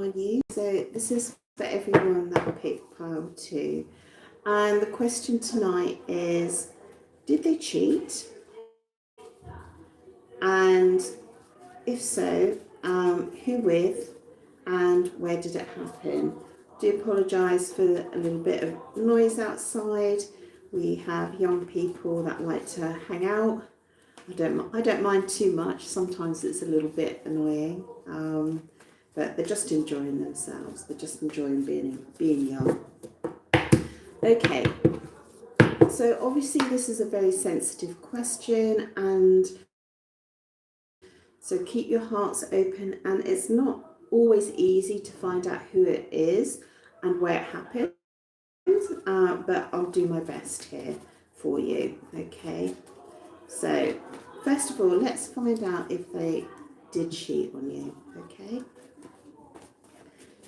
are you? So this is for everyone that picked pile 2. And the question tonight is, did they cheat? And if so, who with and where did it happen? Do apologise for a little bit of noise outside. We have young people that like to hang out. I don't mind too much. Sometimes it's a little bit annoying, but they're just enjoying themselves. They're just enjoying being young. Okay, so obviously this is a very sensitive question, and so keep your hearts open, and it's not always easy to find out who it is and where it happened, but I'll do my best here for you, okay? So first of all, let's find out if they did cheat on you, okay?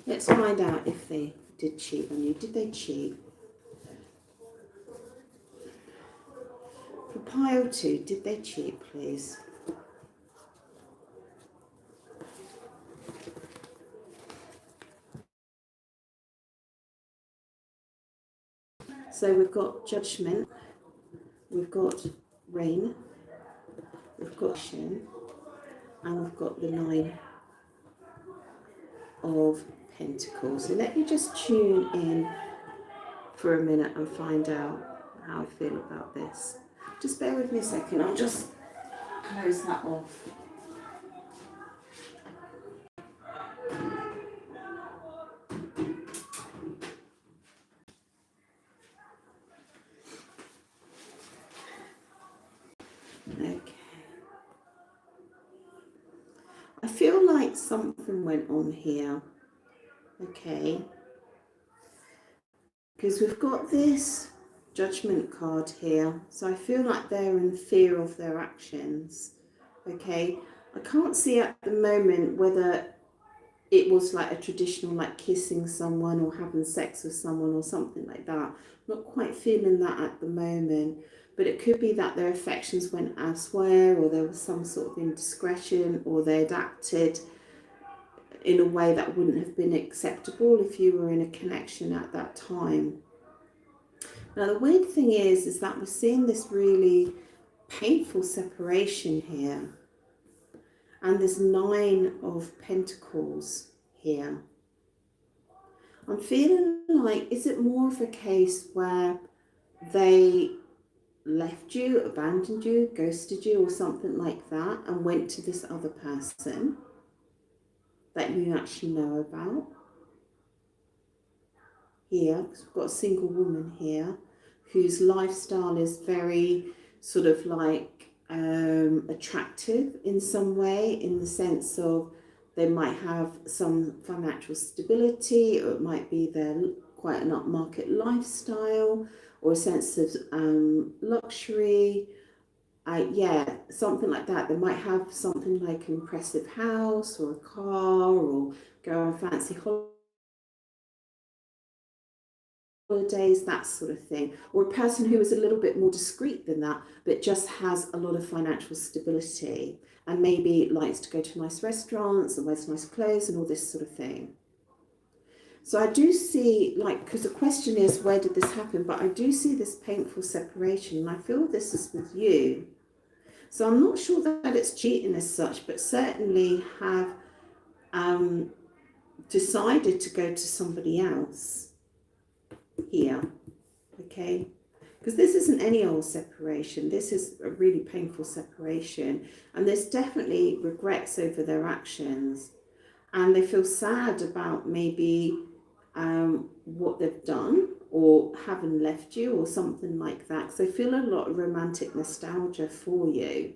Let's find out if they did cheat on you. Did they cheat? For pile 2, did they cheat, please? So we've got Judgment, we've got Rain, we've got Shin, and we've got the 9 of Pentacles. So let me just tune in for a minute and find out how I feel about this. Just bear with me a second, I'll just close that off. Okay. I feel like something went on here, okay? Because we've got this Judgment card here, so I feel like they're in fear of their actions, okay? I can't see at the moment whether it was like a traditional like kissing someone or having sex with someone or something like that. I'm not quite feeling that at the moment, but it could be that their affections went elsewhere, or there was some sort of indiscretion, or they'd acted in a way that wouldn't have been acceptable if you were in a connection at that time. Now the weird thing is that we're seeing this really painful separation here, and there's 9 of Pentacles here. I'm feeling like, is it more of a case where they left you, abandoned you, ghosted you, or something like that, and went to this other person that you actually know about? Here, because we've got a single woman here whose lifestyle is very sort of like attractive in some way, in the sense of they might have some financial stability, or it might be their quite an upmarket lifestyle, or a sense of luxury. Yeah, something like that. They might have something like an impressive house or a car, or go on fancy holidays, that sort of thing. Or a person who is a little bit more discreet than that, but just has a lot of financial stability, and maybe likes to go to nice restaurants and wears nice clothes and all this sort of thing. So I do see, like, because the question is, where did this happen? But I do see this painful separation, and I feel this is with you. So I'm not sure that it's cheating as such, but certainly have decided to go to somebody else here, okay? Because this isn't any old separation. This is a really painful separation, and there's definitely regrets over their actions, and they feel sad about maybe what they've done, or having left you, or something like that. So they feel a lot of romantic nostalgia for you.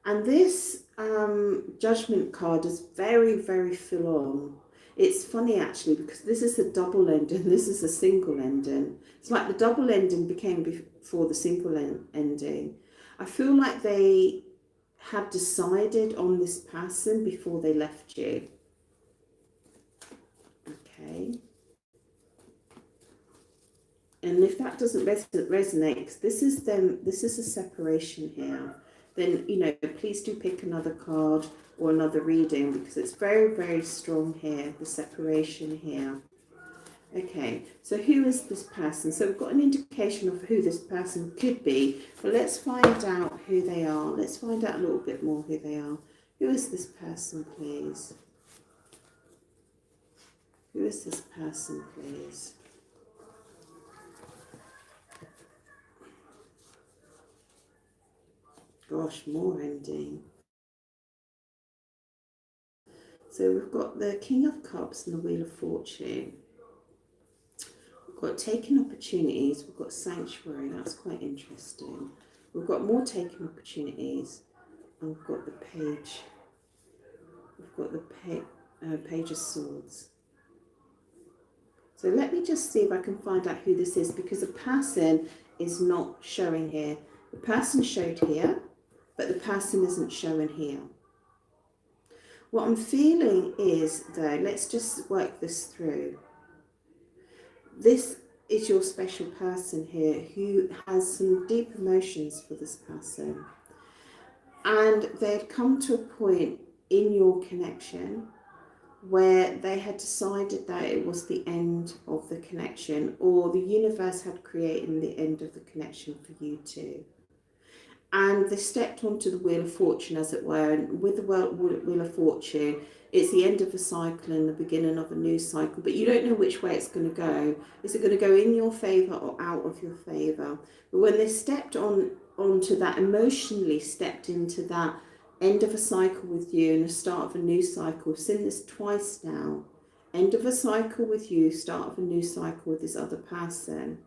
And this Judgment card is very, very full on. It's funny actually, because this is a double ending, this is a single ending. It's like the double ending became before the single ending. I feel like they had decided on this person before they left you. Okay. And if that doesn't resonate, because this is them, this is a separation here. then, you know, please do pick another card or another reading, because it's very, very strong here, the separation here. Okay, so who is this person? So we've got an indication of who this person could be, but let's find out who they are. Let's find out a little bit more who they are. Who is this person, please? Who is this person, please? Gosh, more ending. So we've got the King of Cups and the Wheel of Fortune. We've got taking opportunities. We've got sanctuary. That's quite interesting. We've got more taking opportunities. And we've got the page. We've got the page of swords. So let me just see if I can find out who this is, because the person is not showing here. The person showed here, but the person isn't showing here. What I'm feeling is, though, let's just work this through. This is your special person here who has some deep emotions for this person. And they'd come to a point in your connection where they had decided that it was the end of the connection, or the universe had created the end of the connection for you two. And they stepped onto the Wheel of Fortune, as it were, and with the Wheel of Fortune, it's the end of a cycle and the beginning of a new cycle, but you don't know which way it's going to go. Is it going to go in your favour or out of your favour? But when they stepped onto that, emotionally stepped into that end of a cycle with you and the start of a new cycle. I've seen this twice now. End of a cycle with you, start of a new cycle with this other person.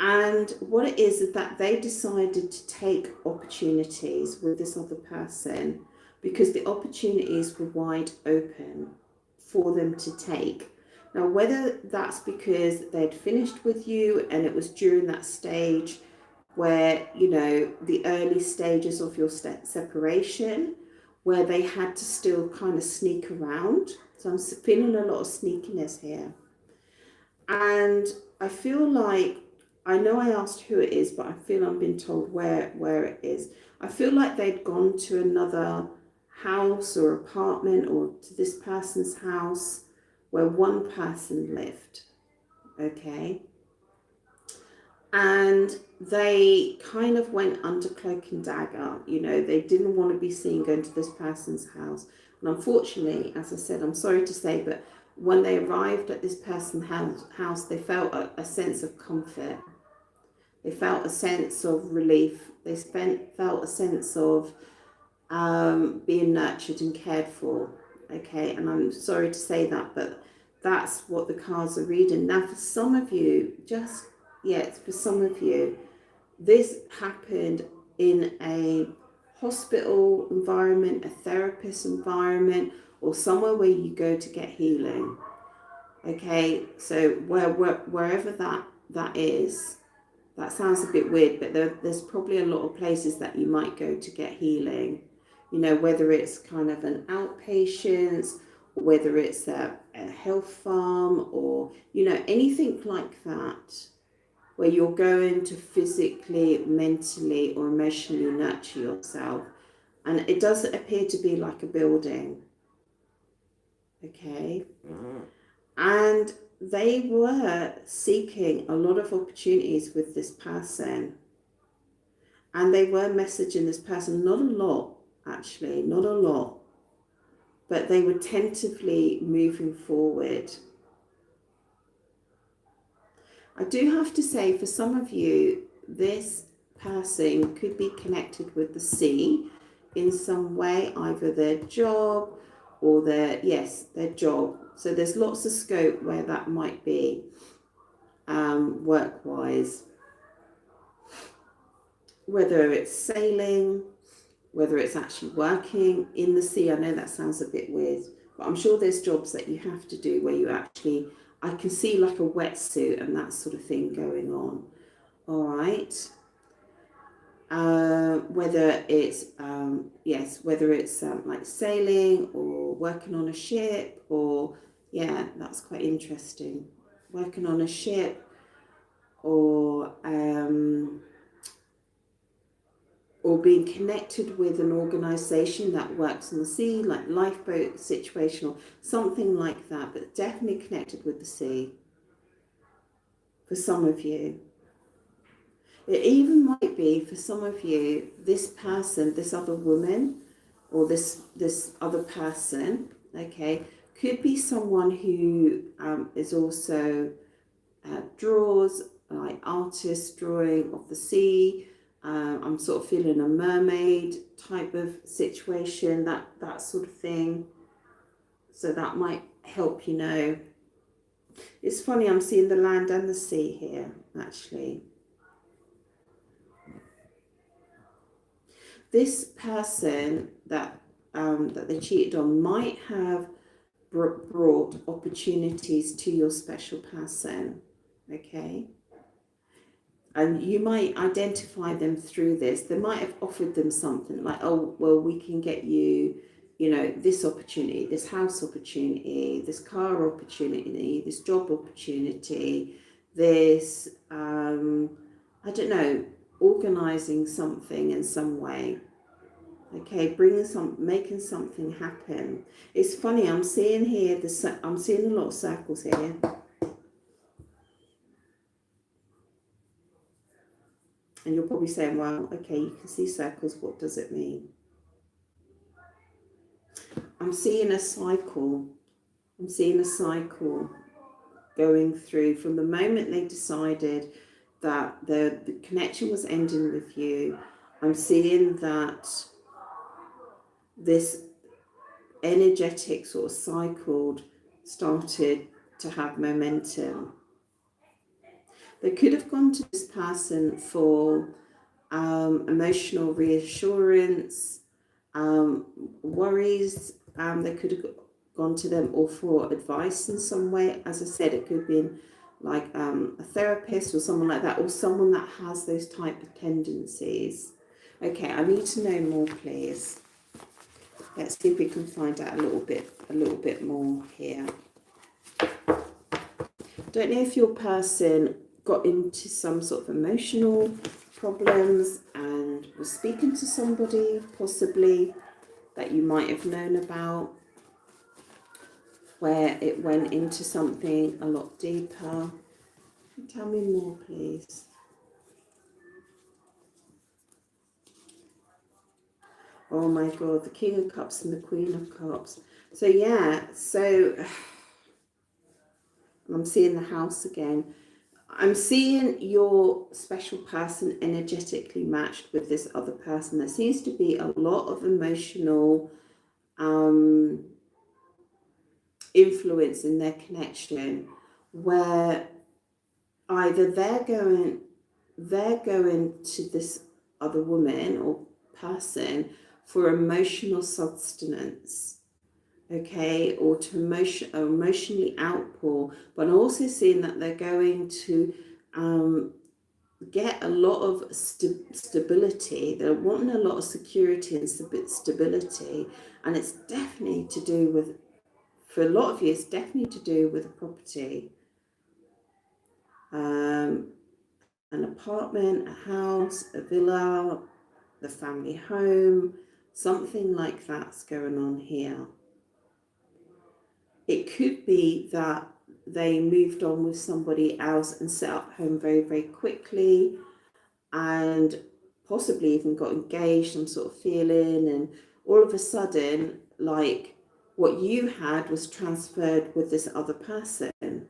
And what it is that they decided to take opportunities with this other person, because the opportunities were wide open for them to take. Now, whether that's because they'd finished with you and it was during that stage where, you know, the early stages of your separation, where they had to still kind of sneak around. So I'm feeling a lot of sneakiness here. And I feel like, I know I asked who it is, but I feel I'm being told where it is. I feel like they'd gone to another house or apartment, or to this person's house where one person lived, okay? And they kind of went under cloak and dagger, you know, they didn't want to be seen going to this person's house. And unfortunately, as I said, I'm sorry to say, but when they arrived at this person's house, they felt a sense of comfort. They felt a sense of relief. They felt a sense of being nurtured and cared for. Okay, and I'm sorry to say that, but that's what the cards are reading. Now, for some of you, for some of you, this happened in a hospital environment, a therapist environment, or somewhere where you go to get healing. Okay, so wherever that is, that sounds a bit weird, but there's probably a lot of places that you might go to get healing. You know, whether it's kind of an outpatient, or whether it's a health farm, or, you know, anything like that, where you're going to physically, mentally, or emotionally nurture yourself. And it does appear to be like a building. Okay. And they were seeking a lot of opportunities with this person. And they were messaging this person, not a lot, actually, not a lot. But they were tentatively moving forward. I do have to say, for some of you, this person could be connected with the sea in some way, either their job or their job. So there's lots of scope where that might be, work-wise. Whether it's sailing, whether it's actually working in the sea. I know that sounds a bit weird, but I'm sure there's jobs that you have to do where you actually, I can see like a wetsuit and that sort of thing going on. All right. Whether it's like sailing or working on a ship, or that's quite interesting. Working on a ship, or or being connected with an organisation that works on the sea, like lifeboat situation or something like that, but definitely connected with the sea for some of you. It even might be for some of you, this person, this other woman, or this other person, okay, could be someone who is also draws, like artist drawing of the sea. I'm sort of feeling a mermaid type of situation, that sort of thing. So that might help you know. It's funny, I'm seeing the land and the sea here, actually. This person that they cheated on might have brought opportunities to your special person, okay? And you might identify them through this. They might have offered them something like, oh, well, we can get you, you know, this opportunity, this house opportunity, this car opportunity, this job opportunity, this, I don't know, organising something in some way. Okay, making something happen. It's funny. I'm seeing here. I'm seeing a lot of circles here. And you're probably saying, well, okay, you can see circles. What does it mean? I'm seeing a cycle. I'm seeing a cycle going through from the moment they decided that the connection was ending with you. I'm seeing that this energetic sort of cycle started to have momentum. They could have gone to this person for emotional reassurance, worries. They could have gone to them or for advice in some way. As I said, it could have been like a therapist or someone like that, or someone that has those type of tendencies. Okay, I need to know more, please. Let's see if we can find out a little bit more here. Don't know if your person got into some sort of emotional problems and was speaking to somebody possibly that you might have known about, where it went into something a lot deeper. Tell me more, please. Oh my God, the King of Cups and the Queen of Cups. So yeah, I'm seeing the house again. I'm seeing your special person energetically matched with this other person. There seems to be a lot of emotional influence in their connection, where either they're going to this other woman or person for emotional sustenance, okay, or to emotionally outpour, but I'm also seeing that they're going to get a lot of stability. They're wanting a lot of security and stability, and it's definitely to do with, for a lot of you, it's definitely to do with a property, an apartment, a house, a villa, the family home, something like that's going on here. It could be that they moved on with somebody else and set up home very, very quickly, and possibly even got engaged, I'm sort of feeling, and all of a sudden, like, what you had was transferred with this other person.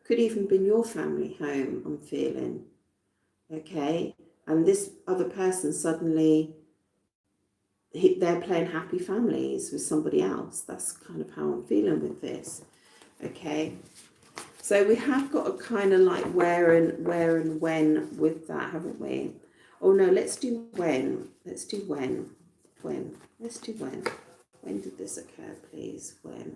Could even been your family home, I'm feeling. Okay, and this other person suddenly, they're playing happy families with somebody else. That's kind of how I'm feeling with this. Okay, so we have got a kind of like where and when with that, haven't we? Oh no, let's do when. Let's do when. Let's do when. When did this occur, please? When.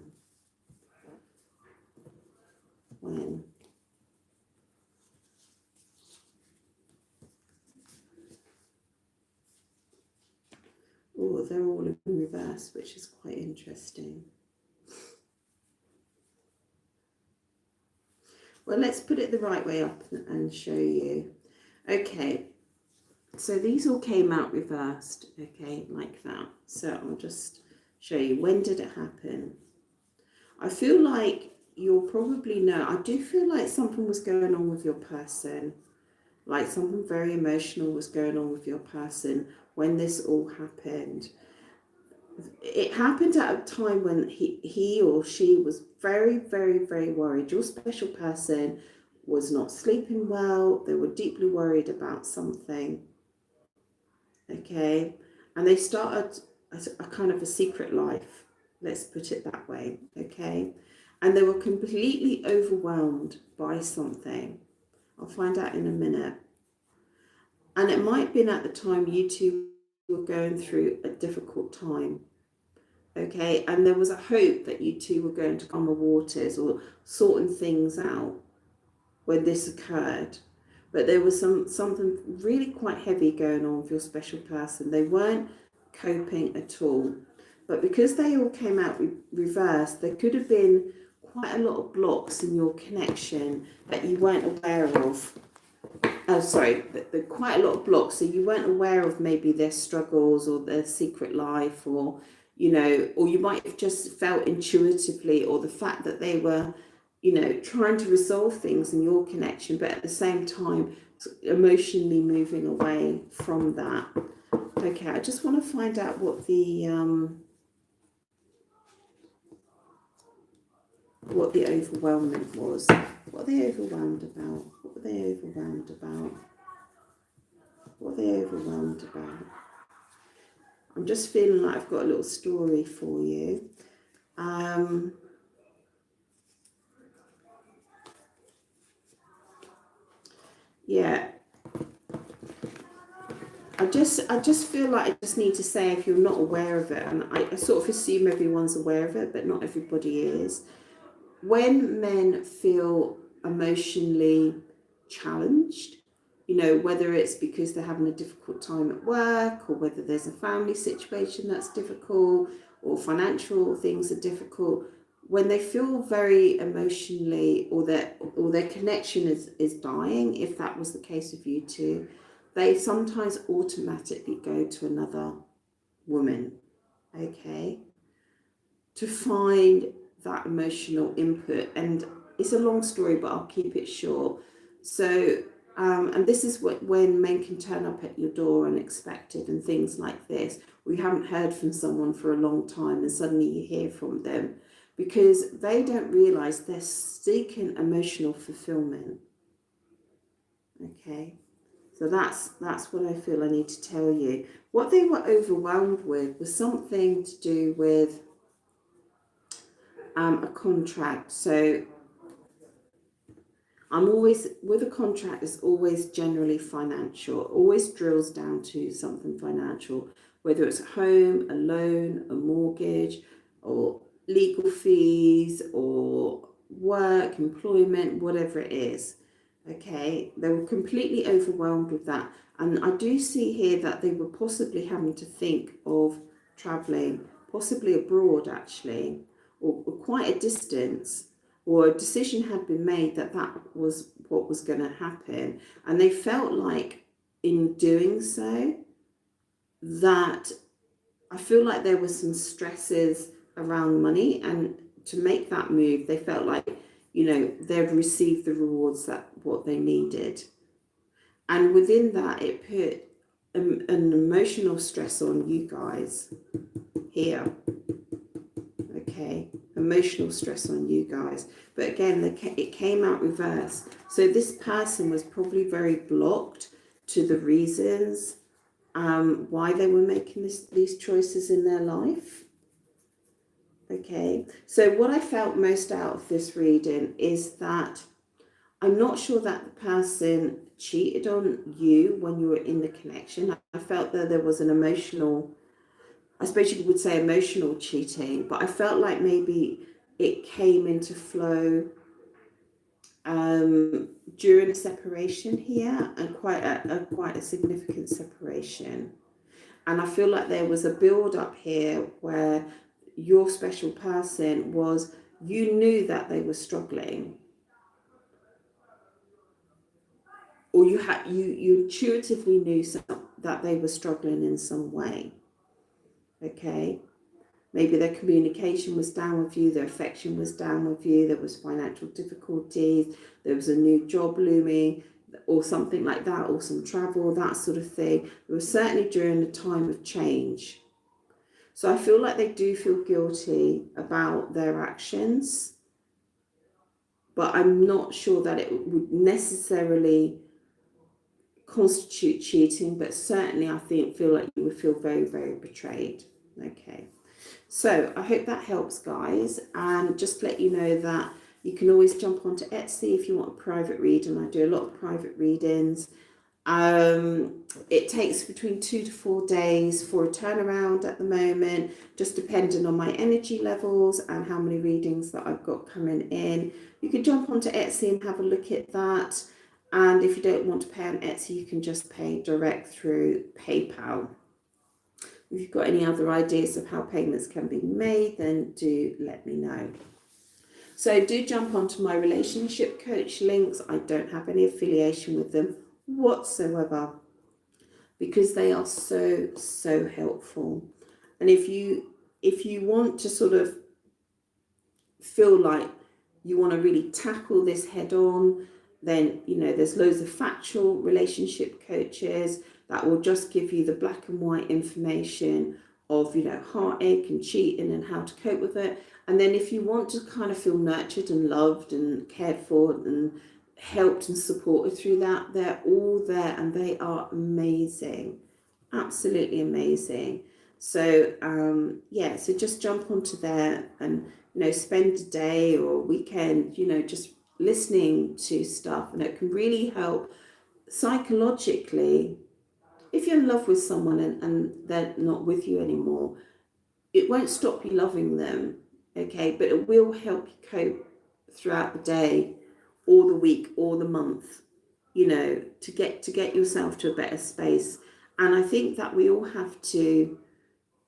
Oh, they're all in reverse, which is quite interesting. Well, let's put it the right way up and show you. Okay, So these all came out reversed, okay, like that. So I'll just show you, when did it happen? I feel like you'll probably know, I do feel like something was going on with your person, like something very emotional was going on with your person when this all happened. It happened at a time when he or she was very, very, very worried. Your special person was not sleeping well. They were deeply worried about something. Okay. And they started a kind of a secret life. Let's put it that way. Okay. And they were completely overwhelmed by something. I'll find out in a minute. And it might have been at the time you two were going through a difficult time. Okay, and there was a hope that you two were going to calm the waters or sorting things out when this occurred. But there was something really quite heavy going on with your special person. They weren't coping at all. But because they all came out reversed, there could have been quite a lot of blocks in your connection that you weren't aware of. Oh, sorry, quite a lot of blocks. So you weren't aware of maybe their struggles or their secret life, or, you know, or you might have just felt intuitively, or the fact that they were, you know, trying to resolve things in your connection, but at the same time, emotionally moving away from that. Okay, I just want to find out what the overwhelmment was. What are they overwhelmed about? What were they overwhelmed about? What are they overwhelmed about? I'm just feeling like I've got a little story for you. Yeah. I just feel like I just need to say, if you're not aware of it, and I sort of assume everyone's aware of it, but not everybody is. When men feel emotionally challenged, you know, whether it's because they're having a difficult time at work, or whether there's a family situation that's difficult, or financial things are difficult, when they feel very emotionally, or their connection is dying, if that was the case with you two, they sometimes automatically go to another woman, okay, to find that emotional input. And it's a long story, but I'll keep it short. So, and this is when men can turn up at your door unexpected and things like this. We haven't heard from someone for a long time, and suddenly you hear from them, because they don't realize they're seeking emotional fulfillment. Okay. So that's what I feel I need to tell you. What they were overwhelmed with was something to do with a contract. So I'm always, with a contract, it's always generally financial. It always drills down to something financial, whether it's a home, a loan, a mortgage, or legal fees, or work, employment, whatever it is. Okay, they were completely overwhelmed with that. And I do see here that they were possibly having to think of traveling, possibly abroad actually, or quite a distance, or a decision had been made that that was what was going to happen. And they felt like in doing so, that I feel like there were some stresses around money, and to make that move, they felt like, you know, they've received the rewards that what they needed. And within that, it put an emotional stress on you guys here. Okay, emotional stress on you guys. But again, it came out reverse. So this person was probably very blocked to the reasons why they were making these choices in their life. Okay, so what I felt most out of this reading is that I'm not sure that the person cheated on you when you were in the connection. I felt that there was an emotional, I suppose you would say emotional cheating, but I felt like maybe it came into flow during a separation here, and quite a significant separation. And I feel like there was a build up here where your special person was, you knew that they were struggling, or you intuitively knew that they were struggling in some way. Okay. Maybe their communication was down with you, their affection was down with you, there was financial difficulties, there was a new job looming, or something like that, or some travel, that sort of thing. It was certainly during a time of change. So I feel like they do feel guilty about their actions, but I'm not sure that it would necessarily constitute cheating, but certainly I feel like you would feel very, very betrayed. Okay. So I hope that helps, guys, and just let you know that you can always jump onto Etsy if you want a private reading. I do a lot of private readings. It takes between 2 to 4 days for a turnaround at the moment, just depending on my energy levels and how many readings that I've got coming in. You can jump onto Etsy and have a look at that. And if you don't want to pay on Etsy, you can just pay direct through PayPal. If you've got any other ideas of how payments can be made, then do let me know. So do jump onto my relationship coach links. I don't have any affiliation with them whatsoever, because they are so helpful. And if you want to sort of feel like you want to really tackle this head on, then, you know, there's loads of factual relationship coaches that will just give you the black and white information of, you know, heartache and cheating and how to cope with it. And then if you want to kind of feel nurtured and loved and cared for and helped and supported through that, they're all there, and they are amazing, absolutely amazing. So yeah, so just jump onto there and, you know, spend a day or a weekend, you know, just listening to stuff, and it can really help psychologically. If you're in love with someone and they're not with you anymore, it won't stop you loving them, okay, but it will help you cope throughout the day or the week or the month, you know, to get yourself to a better space. And I think that we all have to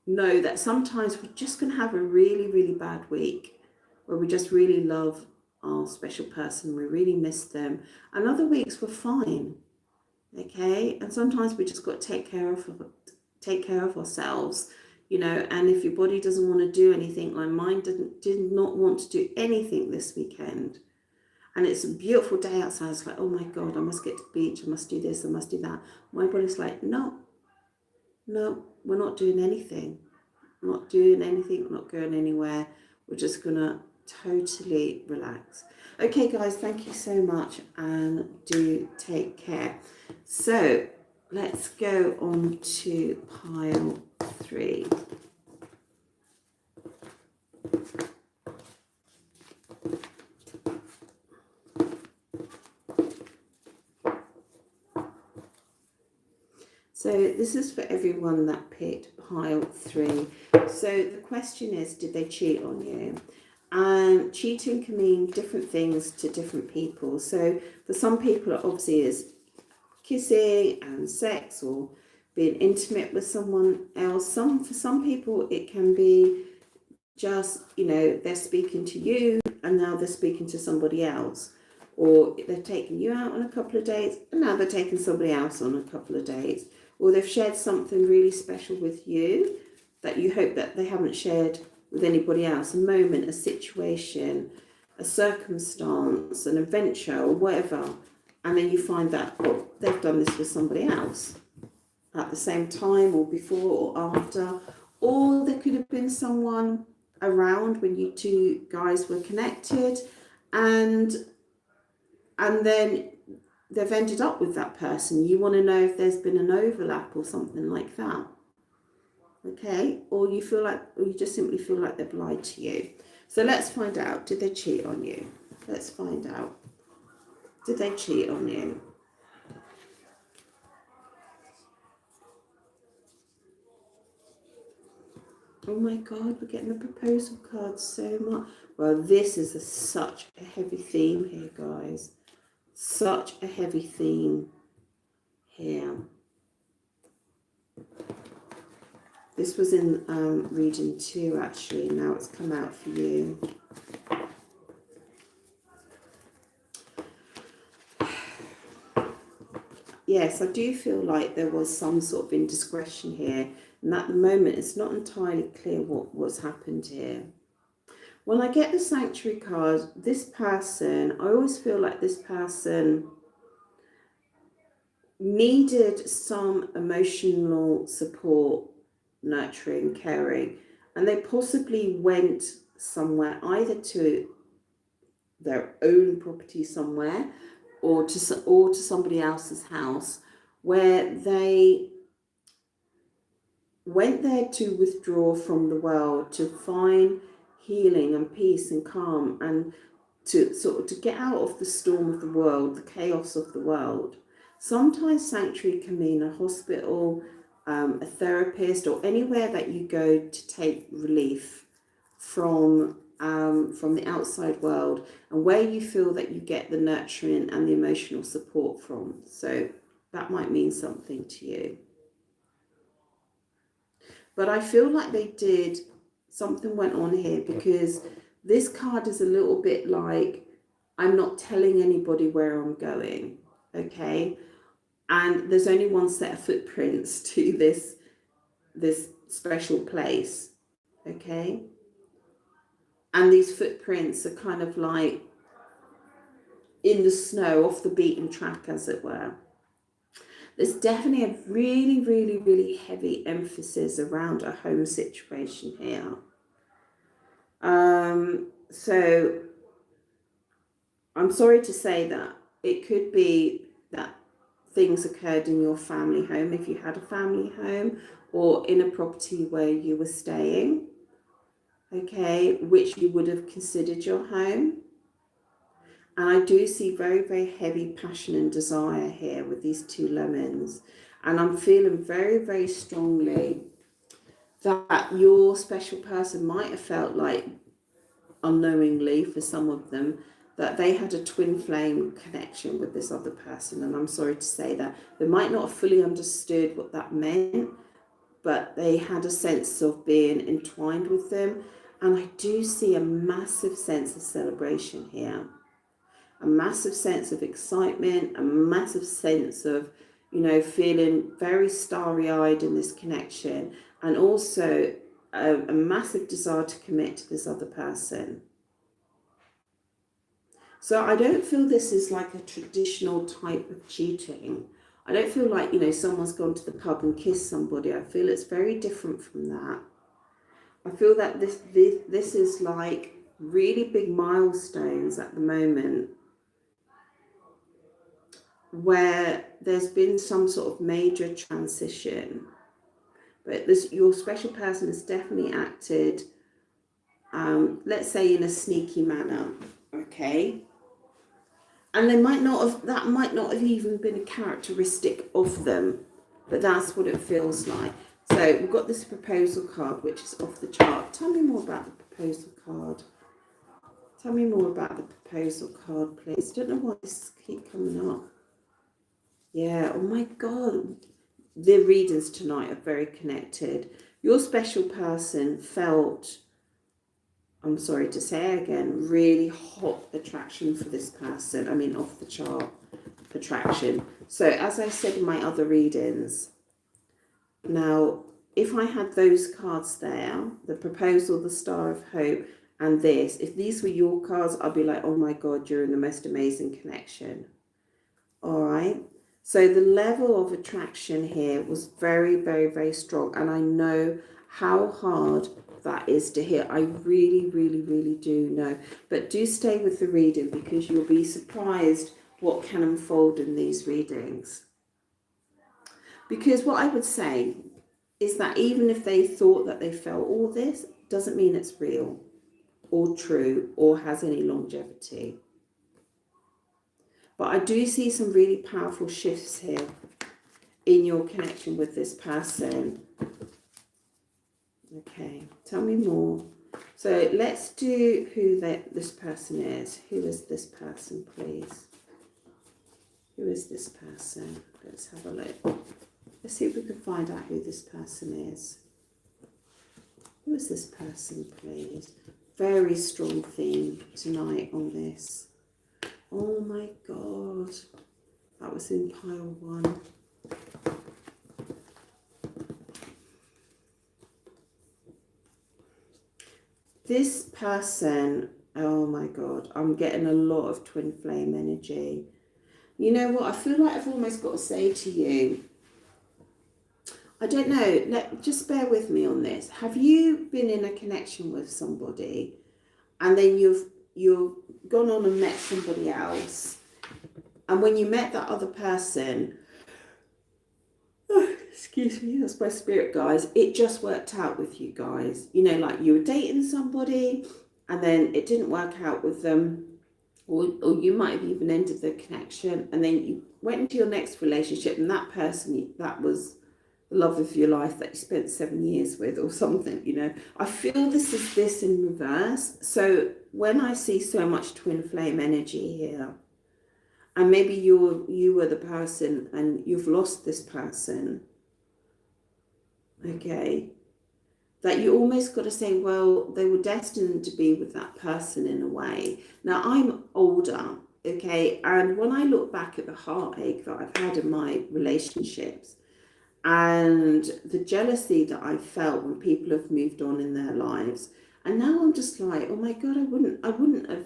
know that sometimes we're just going to have a really, really bad week where we just really love our special person, we really miss them, and other weeks we're fine, okay. And sometimes we just got to take care of ourselves, you know. And if your body doesn't want to do anything, like mine did not want to do anything this weekend, and it's a beautiful day outside, it's like, oh my god, I must get to the beach, I must do this, I must do that. My body's like, no, we're not doing anything. We're not doing anything, we're not going anywhere. We're just gonna totally relax. Okay, guys, thank you so much, and do take care. So let's go on to pile 3. So this is for everyone that picked pile 3. So the question is, did they cheat on you? And cheating can mean different things to different people. So for some people, it obviously is kissing and sex or being intimate with someone else. For some people, it can be just, you know, they're speaking to you and now they're speaking to somebody else. Or they've taken you out on a couple of dates and now they're taking somebody else on a couple of dates. Or they've shared something really special with you that you hope that they haven't shared with anybody else. A moment, a situation, a circumstance, an adventure, or whatever. And then you find that, oh, they've done this with somebody else at the same time or before or after. Or there could have been someone around when you two guys were connected, and then they've ended up with that person. You want to know if there's been an overlap or something like that. Okay? Or you just simply feel like they've lied to you. So let's find out. Did they cheat on you? Let's find out. Did they cheat on you? Oh my God, we're getting the proposal cards so much. Well, this is such a heavy theme here, guys. Such a heavy theme here. This was in reading 2, actually. Now it's come out for you. yes, I do feel like there was some sort of indiscretion here. And at the moment, it's not entirely clear what's happened here. When I get the Sanctuary card, this person, I always feel like this person needed some emotional support, nurturing, caring, and they possibly went somewhere, either to their own property somewhere or to somebody else's house, where they went there to withdraw from the world, to find healing and peace and calm, and to sort of to get out of the storm of the world, the chaos of the world. Sometimes sanctuary can mean a hospital, a therapist, or anywhere that you go to take relief from the outside world, and where you feel that you get the nurturing and the emotional support from. So that might mean something to you. But I feel like something went on here, because this card is a little bit like, I'm not telling anybody where I'm going, okay? And there's only one set of footprints to this special place, okay? And these footprints are kind of like in the snow, off the beaten track, as it were. There's definitely a really, really, really heavy emphasis around a home situation here. So I'm sorry to say that it could be that things occurred in your family home, if you had a family home, or in a property where you were staying, okay, which you would have considered your home. And I do see very, very heavy passion and desire here with these two lemons. And I'm feeling very, very strongly that your special person might have felt like, unknowingly for some of them, that they had a twin flame connection with this other person. And I'm sorry to say that. They might not have fully understood what that meant, but they had a sense of being entwined with them. And I do see a massive sense of celebration here. A massive sense of excitement, a massive sense of, feeling very starry-eyed in this connection, and also a massive desire to commit to this other person. So I don't feel this is like a traditional type of cheating. I don't feel like, someone's gone to the pub and kissed somebody. I feel it's very different from that. I feel that this is like really big milestones at the moment, where there's been some sort of major transition. But your special person has definitely acted, let's say, in a sneaky manner, okay? And that might not have even been a characteristic of them, but that's what it feels like. So we've got this proposal card, which is off the chart. Tell me more about the proposal card. Tell me more about the proposal card, please. I don't know why this keeps coming up. Yeah, oh my God. The readings tonight are very connected. Your special person felt, I'm sorry to say again, really hot attraction for this person. I mean, off the chart attraction. So as I said in my other readings, now, if I had those cards there, the proposal, the Star of Hope, and this, if these were your cards, I'd be like, oh my God, you're in the most amazing connection. All right. So the level of attraction here was very, very, very strong. And I know how hard that is to hear. I really, really, really do know. But do stay with the reading, because you'll be surprised what can unfold in these readings. Because what I would say is that even if they thought that they felt all this, doesn't mean it's real or true or has any longevity. But I do see some really powerful shifts here in your connection with this person. Okay, tell me more. So let's do who this person is. Who is this person, please? Who is this person? Let's have a look. Let's see if we can find out who this person is. Who is this person, please? Very strong theme tonight on this. Oh my God. That was in pile 1. This person, oh my God, I'm getting a lot of twin flame energy. You know what? I feel like I've almost got to say to you, I don't know, just bear with me on this. Have you been in a connection with somebody and then you've gone on and met somebody else, and when you met that other person, oh, excuse me, that's my spirit, guys, it just worked out with you guys. You know, like you were dating somebody and then it didn't work out with them, or you might have even ended the connection, and then you went into your next relationship and that person, that was the love of your life that you spent 7 years with or something, you know. I feel this is this in reverse. So when I see so much twin flame energy here, and maybe you were the person and you've lost this person, okay, that you almost got to say, well, they were destined to be with that person in a way. Now, I'm older, okay, and when I look back at the heartache that I've had in my relationships and the jealousy that I felt when people have moved on in their lives, and now I'm just like, oh my God, I wouldn't have,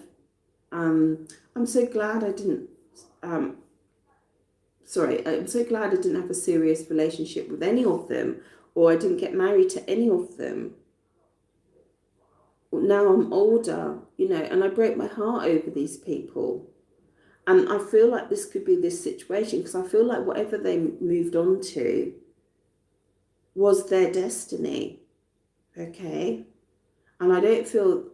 I'm so glad I didn't, I'm so glad I didn't have a serious relationship with any of them, or I didn't get married to any of them. Now I'm older, you know, and I broke my heart over these people. And I feel like this could be this situation, because I feel like whatever they moved on to was their destiny, okay? And I don't feel,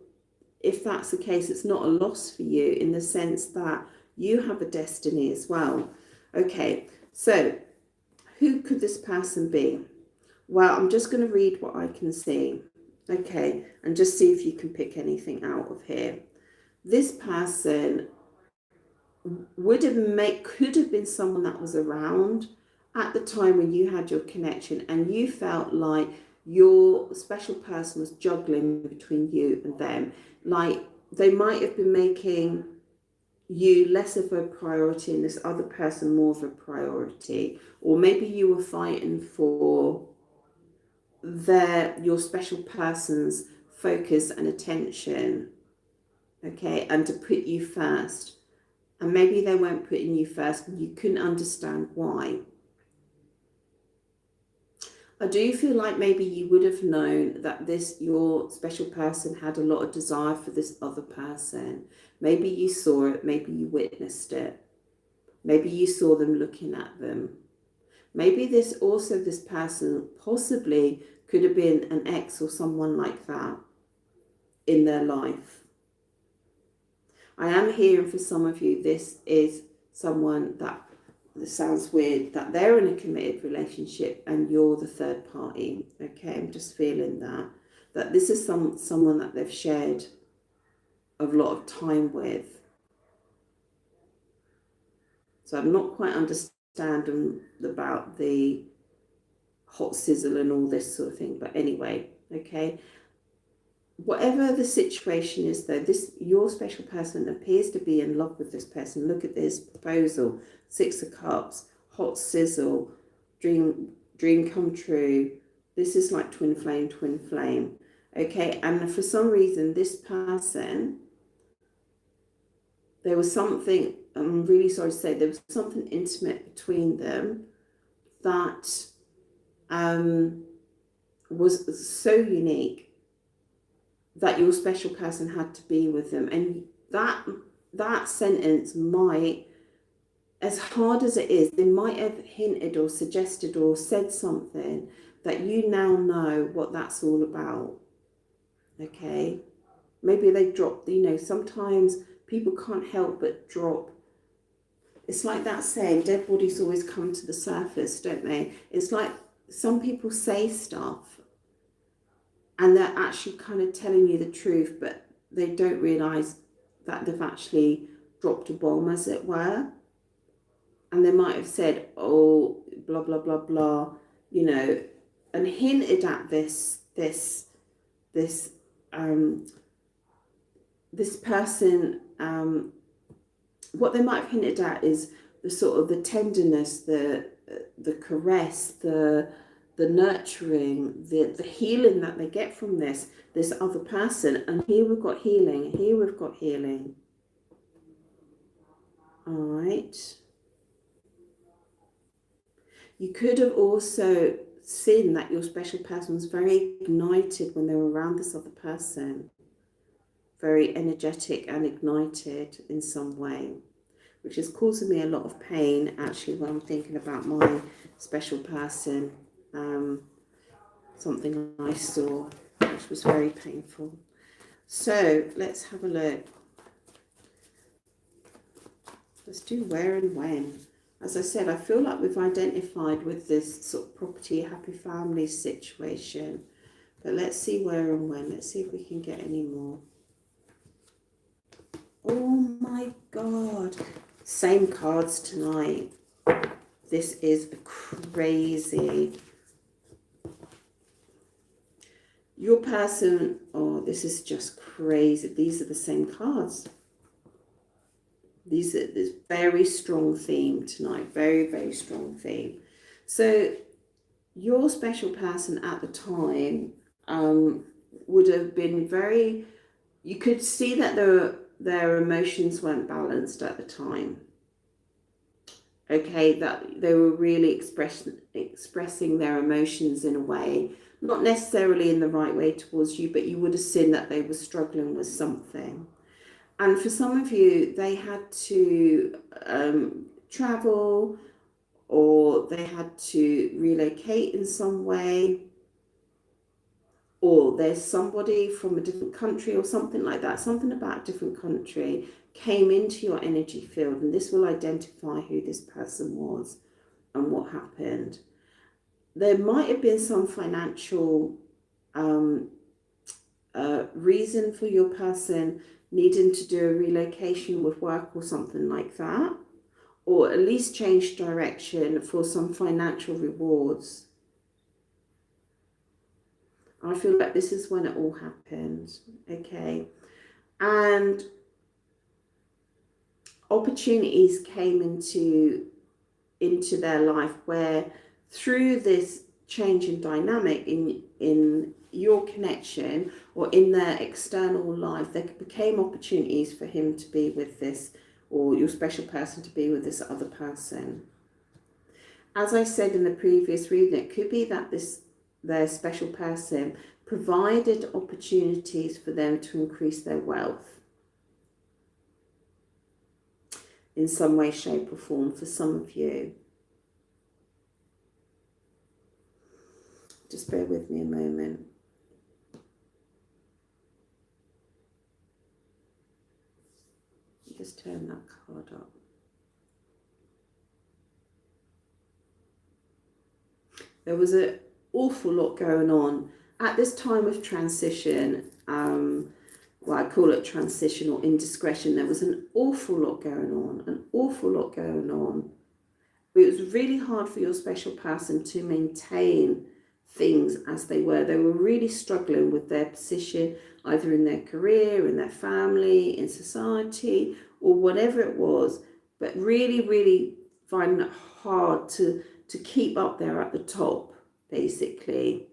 if that's the case, it's not a loss for you, in the sense that you have a destiny as well. Okay, so who could this person be? Well, I'm just going to read what I can see, okay, and just see if you can pick anything out of here. This person could have been someone that was around at the time when you had your connection, and you felt like your special person was juggling between you and them. Like they might have been making you less of a priority and this other person more of a priority, or maybe you were fighting for your special person's focus and attention, okay, and to put you first. And maybe they weren't putting you first and you couldn't understand why. I do feel like maybe you would have known that your special person had a lot of desire for this other person. Maybe you saw it, maybe you witnessed it. Maybe you saw them looking at them. Maybe this person possibly could have been an ex or someone like that in their life. I am hearing for some of you, this is someone that, this sounds weird, that they're in a committed relationship and you're the third party. Okay, I'm just feeling that this is someone that they've shared a lot of time with. So I'm not quite understanding about the hot sizzle and all this sort of thing, but anyway, okay. Whatever the situation is, though, your special person appears to be in love with this person. Look at this proposal: 6 of Cups, hot sizzle, dream come true. This is like twin flame. Okay, and for some reason, this person, there was something. I'm really sorry to say, there was something intimate between them that was so unique that your special person had to be with them. And that sentence might, as hard as it is, they might have hinted or suggested or said something that you now know what that's all about. Okay, maybe they dropped, you know, sometimes people can't help but drop. It's like that saying, dead bodies always come to the surface, don't they? It's like some people say stuff and they're actually kind of telling you the truth, but they don't realise that they've actually dropped a bomb, as it were. And they might have said, oh, blah, blah, blah, blah, you know, and hinted at this person, what they might have hinted at is sort of the tenderness, the caress, the nurturing, the healing that they get from this other person. And here we've got healing, here we've got healing. All right. You could have also seen that your special person was very ignited when they were around this other person. Very energetic and ignited in some way, which is causing me a lot of pain actually when I'm thinking about my special person. Something I saw which was very painful. So let's have a look. Let's do where and when. As I said, I feel like we've identified with this sort of property, happy family situation. But let's see where and when. Let's see if we can get any more. Oh my God. Same cards tonight. This is crazy. Your person, oh, this is just crazy. These are the same cards. This very strong theme tonight. Very, very strong theme. So your special person at the time would have been very, you could see that their emotions weren't balanced at the time. Okay, that they were really expressing their emotions in a way, not necessarily in the right way towards you, but you would have seen that they were struggling with something. And for some of you, they had to travel, or they had to relocate in some way, or there's somebody from a different country or something like that. Something about a different country came into your energy field, and this will identify who this person was and what happened. There might have been some financial reason for your person needing to do a relocation with work or something like that, or at least change direction for some financial rewards. I feel like this is when it all happened, okay? And opportunities came into their life where through this change in dynamic in your connection or in their external life, there became opportunities for him to be with this, or your special person to be with this other person. As I said in the previous reading, it could be that their special person provided opportunities for them to increase their wealth in some way, shape or form for some of you. Just bear with me a moment. Just turn that card up. There was an awful lot going on at this time of transition. Well, I call it transition or indiscretion. There was an awful lot going on, It was really hard for your special person to maintain things as they were. They were really struggling with their position, either in their career, in their family, in society, or whatever it was, but really, really finding it hard to keep up there at the top, basically.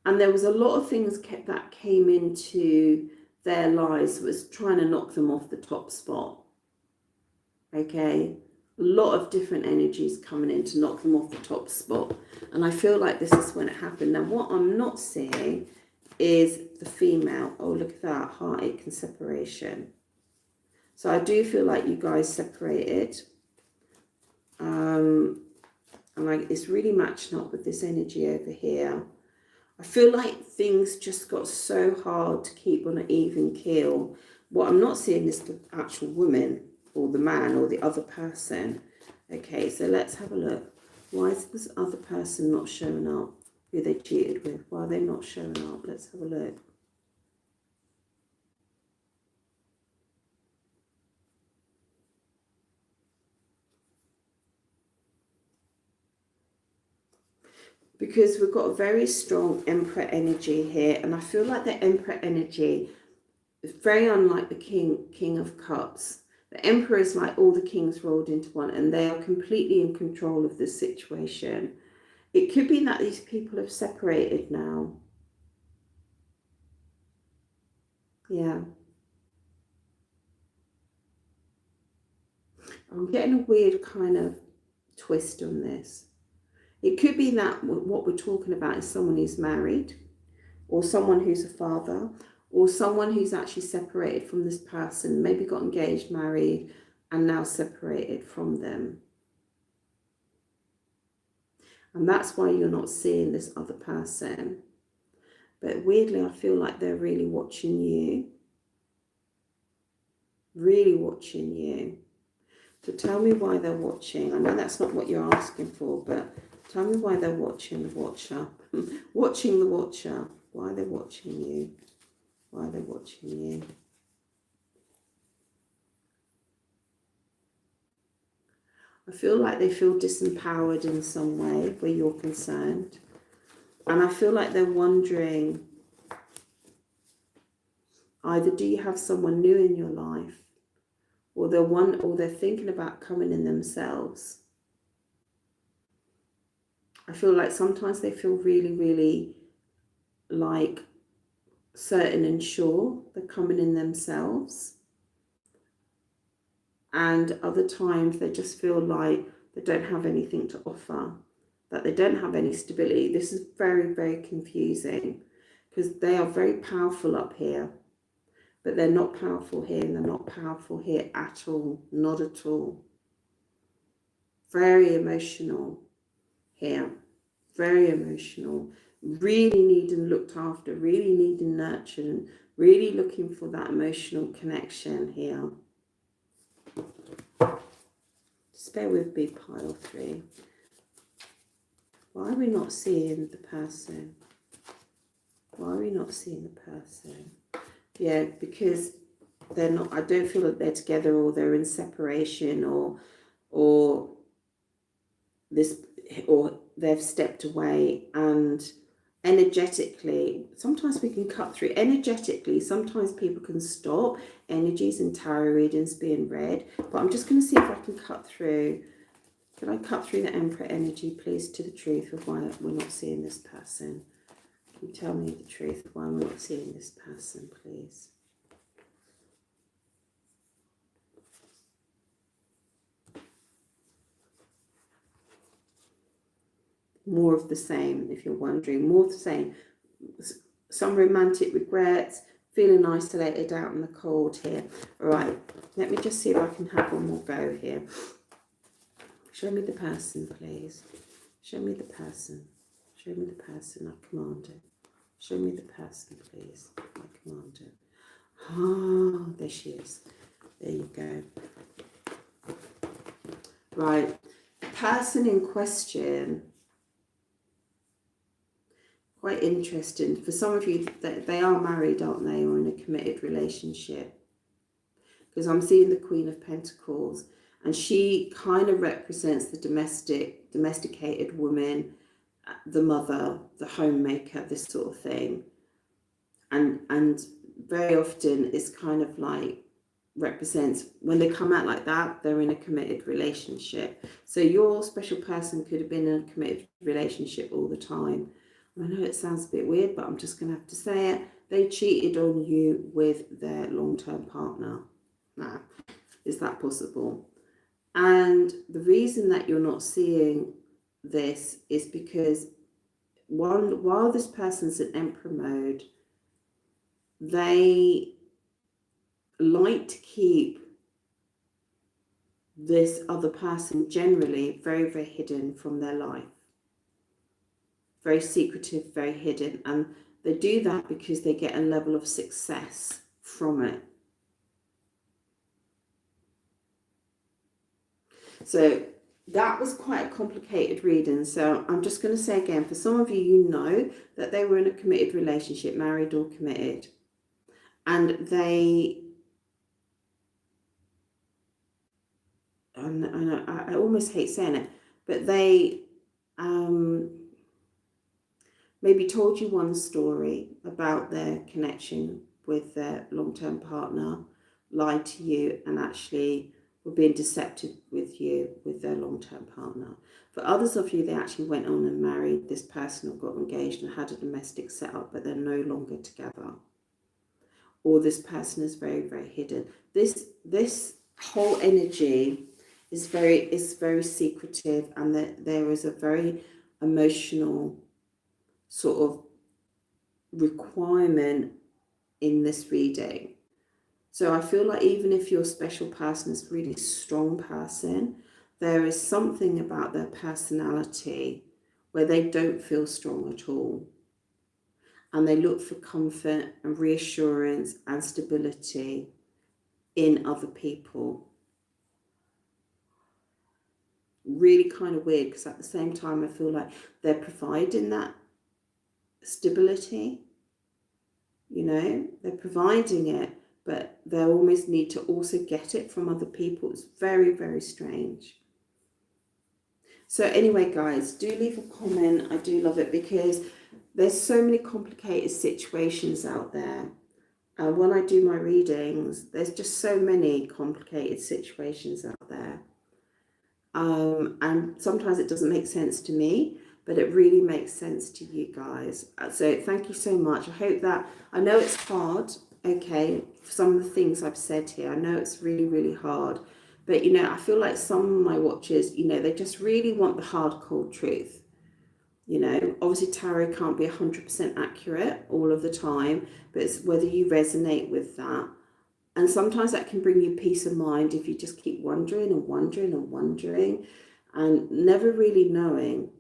And there was a lot of things that came into their lives that was trying to knock them off the top spot. Okay? A lot of different energies coming in to knock them off the top spot. And I feel like this is when it happened. Now, what I'm not seeing is the female. Oh, look at that. Heartache and separation. So I do feel like you guys separated. And it's really matching up with this energy over here. I feel like things just got so hard to keep on an even keel. What I'm not seeing is the actual woman or the man or the other person. Okay, so let's have a look. Why is this other person not showing up? Who they cheated with? Why are they not showing up? Let's have a look. Because we've got a very strong Emperor energy here, and I feel like the Emperor energy is very unlike the King of Cups. The Emperor is like all the kings rolled into one, and they are completely in control of this situation. It could be that these people have separated now. Yeah. I'm getting a weird kind of twist on this. It could be that what we're talking about is someone who's married, or someone who's a father, or someone who's actually separated from this person, maybe got engaged, married, and now separated from them. And that's why you're not seeing this other person. But weirdly, I feel like they're really watching you. Really watching you. So tell me why they're watching. I know that's not what you're asking for, but tell me why they're watching the watcher. Watching the watcher. Why they're watching you. Why they're watching you. I feel like they feel disempowered in some way where you're concerned. And I feel like they're wondering, either do you have someone new in your life, or they're thinking about coming in themselves. I feel like sometimes they feel really, really like certain and sure they're coming in themselves. And other times they just feel like they don't have anything to offer, that they don't have any stability. This is very, very confusing because they are very powerful up here, but they're not powerful here, and they're not powerful here at all, not at all. Very emotional here, very emotional, really needing looked after, really needing nurtured, really looking for that emotional connection here. Just bear with me, pile 3. Why are we not seeing the person? Why are we not seeing the person? Yeah, because they're not, I don't feel that they're together, or they're in separation, or they've stepped away. And energetically, sometimes we can cut through. Energetically, sometimes people can stop energies and tarot readings being read. But I'm just going to see if I can cut through. Can I cut through the Emperor energy, please, to the truth of why we're not seeing this person? Can you tell me the truth of why we're not seeing this person, please? More of the same, if you're wondering. More of the same. Some romantic regrets, feeling isolated out in the cold here. All right, let me just see if I can have one more go here. Show me the person, please. Show me the person. Show me the person, I command it. Show me the person, please. I command it. Ah, there she is. There you go. Right. The person in question, quite interesting. For some of you, they are married, aren't they? Or in a committed relationship. Because I'm seeing the Queen of Pentacles. And she kind of represents the domesticated woman, the mother, the homemaker, this sort of thing. And very often it's kind of like represents, when they come out like that, they're in a committed relationship. So your special person could have been in a committed relationship all the time. I know it sounds a bit weird, but I'm just going to have to say it. They cheated on you with their long-term partner. Now, is that possible? And the reason that you're not seeing this is because while this person's in Emperor mode, they like to keep this other person generally very, very hidden from their life. Very secretive, very hidden. And they do that because they get a level of success from it. So that was quite a complicated reading. So I'm just going to say again, for some of you, you know that they were in a committed relationship, married or committed. And they, I almost hate saying it, but they maybe told you one story about their connection with their long-term partner. lied to you and actually were being deceptive with you, with their long-term partner. For others of you, they actually went on and married this person or got engaged and had a domestic setup, but they're no longer together. Or this person is very, very hidden. This whole energy is very secretive, and there is a very emotional sort of requirement in this reading. So I feel like even if your special person is a really strong person, there is something about their personality where they don't feel strong at all. And they look for comfort and reassurance and stability in other people. Really kind of weird, because at the same time I feel like they're providing that stability. You know, they're providing it, but they almost need to also get it from other people. It's very, very strange. So anyway, guys, do leave a comment. I do love it, because there's so many complicated situations out there. And when I do my readings, there's just so many complicated situations out there. And sometimes it doesn't make sense to me, but it really makes sense to you guys. So thank you so much. I hope that, I know it's hard, okay, for some of the things I've said here. I know it's really, really hard. But, you know, I feel like some of my watchers, you know, they just really want the hard, cold truth. You know, obviously tarot can't be 100% accurate all of the time, but it's whether you resonate with that. And sometimes that can bring you peace of mind if you just keep wondering and wondering and wondering and never really knowing.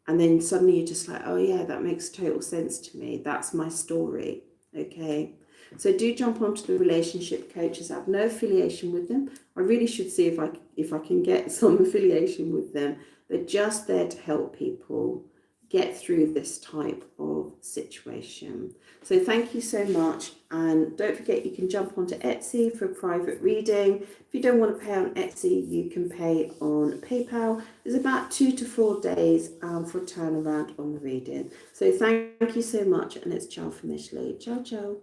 And then suddenly you're just like, oh yeah, that makes total sense to me. That's my story, okay? So do jump onto the relationship coaches. I have no affiliation with them. I really should see if I can get some affiliation with them. They're just there to help people get through this type of situation. So thank you so much. And don't forget, you can jump onto Etsy for a private reading. If you don't want to pay on Etsy, you can pay on PayPal. There's about 2 to 4 days for a turnaround on the reading. So thank you so much. And it's ciao from Ashley. Ciao, ciao.